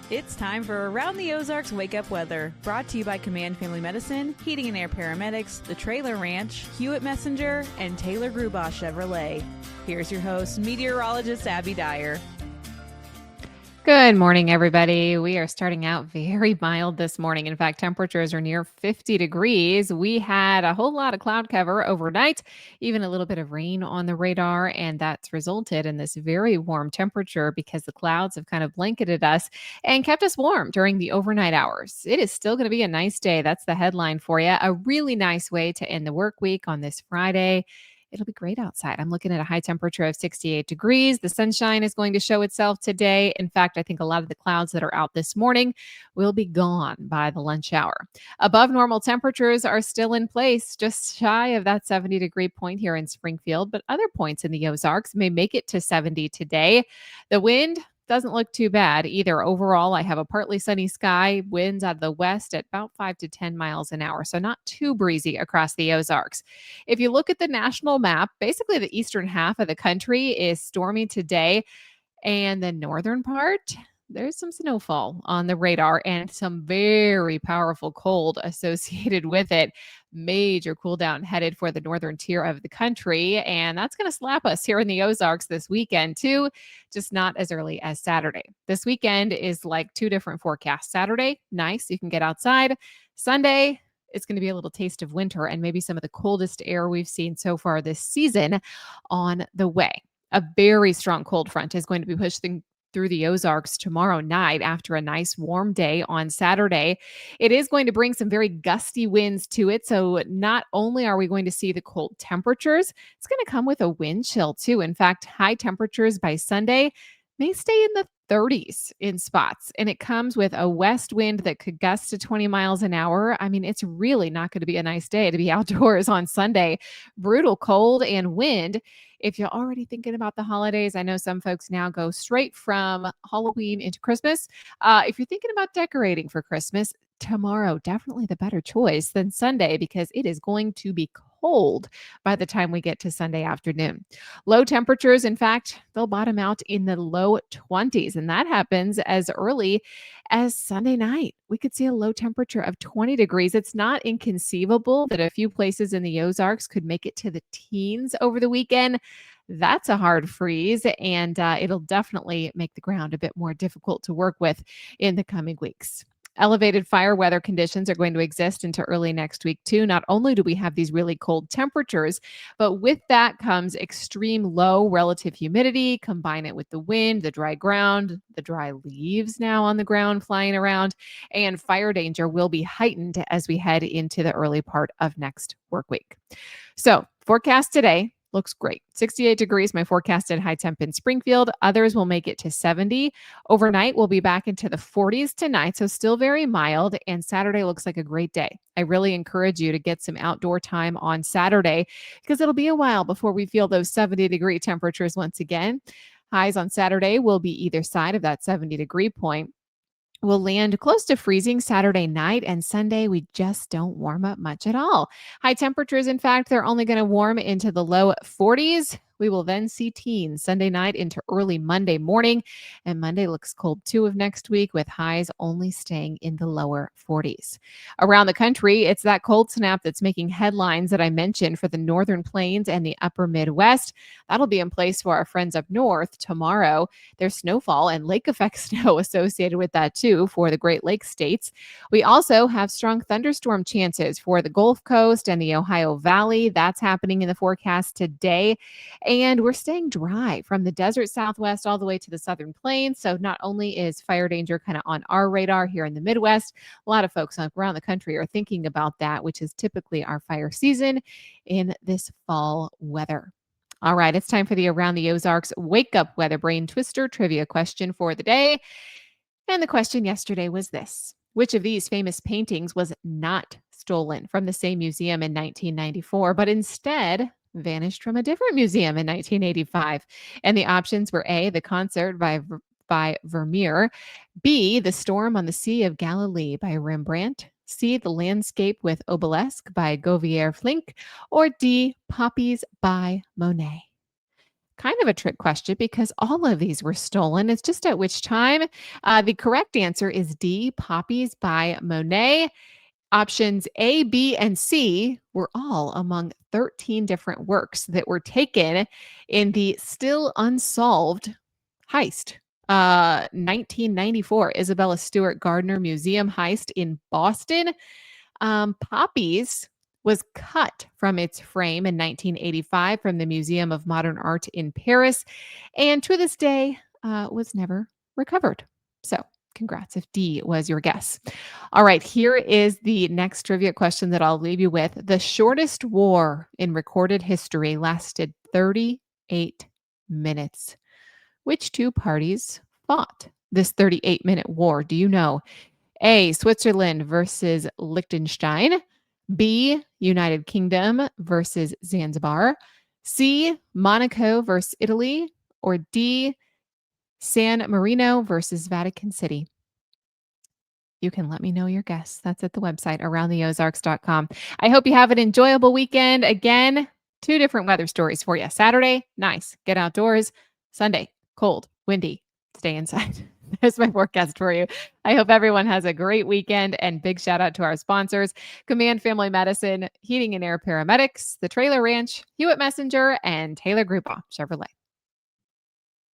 It's time for Around the Ozarks Wake Up Weather, brought to you by Command Family Medicine, Heating and Air Paramedics, The Trailer Ranch, Hewitt Messenger, and Taylor Grubaugh Chevrolet. Here's your host, meteorologist Abby Dyer. Good morning, everybody. We are starting out very mild this morning. In fact, temperatures are near 50 degrees. We had a whole lot of cloud cover overnight, even a little bit of rain on the radar, and that's resulted in this very warm temperature because the clouds have kind of blanketed us and kept us warm during the overnight hours. It is still going to be a nice day. That's the headline for you. A really nice way to end the work week on this Friday. It'll be great outside. I'm looking at a high temperature of 68 degrees. The sunshine is going to show itself today. In fact, I think a lot of the clouds that are out this morning will be gone by the lunch hour. Above normal temperatures are still in place, just shy of that 70-degree point here in Springfield, but other points in the Ozarks may make it to 70 today. The wind doesn't look too bad either. Overall, I have a partly sunny sky, winds out of the west at about 5 to 10 miles an hour, so not too breezy across the Ozarks. If you look at the national map, basically the eastern half of the country is stormy today, and the northern part, there's some snowfall on the radar and some very powerful cold associated with it. Major cool down headed for the northern tier of the country. And that's going to slap us here in the Ozarks this weekend, too, just not as early as Saturday. This weekend is like two different forecasts. Saturday, nice, you can get outside. Sunday, it's going to be a little taste of winter and maybe some of the coldest air we've seen so far this season on the way. A very strong cold front is going to be pushing through the Ozarks tomorrow night after a nice warm day on Saturday. It is going to bring some very gusty winds to it. So not only are we going to see the cold temperatures, it's going to come with a wind chill too. In fact, high temperatures by Sunday may stay in the 30s in spots, and it comes with a west wind that could gust to 20 miles an hour. I mean, it's really not going to be a nice day to be outdoors on Sunday. Brutal cold and wind. If you're already thinking about the holidays, I know some folks now go straight from Halloween into Christmas. If you're thinking about decorating for Christmas, tomorrow definitely the better choice than Sunday because it is going to be cold by the time we get to Sunday afternoon. Low temperatures, in fact, they'll bottom out in the low 20s, and that happens as early as Sunday night. We could see a low temperature of 20 degrees. It's not inconceivable that a few places in the Ozarks could make it to the teens over the weekend. That's a hard freeze, and it'll definitely make the ground a bit more difficult to work with in the coming weeks. Elevated fire weather conditions are going to exist into early next week, too. Not only do we have these really cold temperatures, but with that comes extreme low relative humidity. Combine it with the wind, the dry ground, the dry leaves now on the ground flying around, and fire danger will be heightened as we head into the early part of next work week. So, forecast today looks great. 68 degrees, my forecasted high temp in Springfield. Others will make it to 70. Overnight, we'll be back into the 40s tonight, so still very mild. And Saturday looks like a great day. I really encourage you to get some outdoor time on Saturday because it'll be a while before we feel those 70-degree temperatures once again. Highs on Saturday will be either side of that 70-degree point. We'll land close to freezing Saturday night, and Sunday we just don't warm up much at all. High temperatures, in fact, they're only going to warm into the low 40s. We will then see teens Sunday night into early Monday morning, and Monday looks cold too of next week with highs only staying in the lower 40s. Around the country, it's that cold snap that's making headlines that I mentioned for the northern plains and the upper Midwest. That'll be in place for our friends up north tomorrow. There's snowfall and lake effect snow associated with that too for the Great Lakes states. We also have strong thunderstorm chances for the Gulf Coast and the Ohio Valley. That's happening in the forecast today. And we're staying dry from the desert Southwest all the way to the southern plains. So not only is fire danger kind of on our radar here in the Midwest, a lot of folks around the country are thinking about that, which is typically our fire season in this fall weather. All right, it's time for the Around the Ozarks Wake Up Weather Brain Twister trivia question for the day. And the question yesterday was this: which of these famous paintings was not stolen from the same museum in 1994, but instead vanished from a different museum in 1985? And the options were A, The Concert by Vermeer, B, The Storm on the Sea of Galilee by Rembrandt, C, The Landscape with Obelisk by Gauvier Flinck, or D, Poppies by Monet. kind of a trick question because all of these were stolen. It's just at which time. The correct answer is D, Poppies by Monet. Options A, B, and C were all among 13 different works that were taken in the still unsolved heist. 1994 Isabella Stewart Gardner Museum heist in Boston. Poppies was cut from its frame in 1985 from the Museum of Modern Art in Paris, and to this day was never recovered. So, congrats if D was your guess. All right, here is the next trivia question that I'll leave you with. The shortest war in recorded history lasted 38 minutes. Which two parties fought this 38-minute war? Do you know? A, Switzerland versus Liechtenstein. B, United Kingdom versus Zanzibar. C, Monaco versus Italy. Or D, San Marino versus Vatican City. You can let me know your guess. That's at the website aroundtheozarks.com. I hope you have an enjoyable weekend. Again, 2 different weather stories for you. Saturday, nice, get outdoors. Sunday, cold, windy, stay inside. There's my forecast for you. I hope everyone has a great weekend, and big shout out to our sponsors, Command Family Medicine, Heating and Air Paramedics, The Trailer Ranch, Hewitt Messenger, and Taylor Group Chevrolet.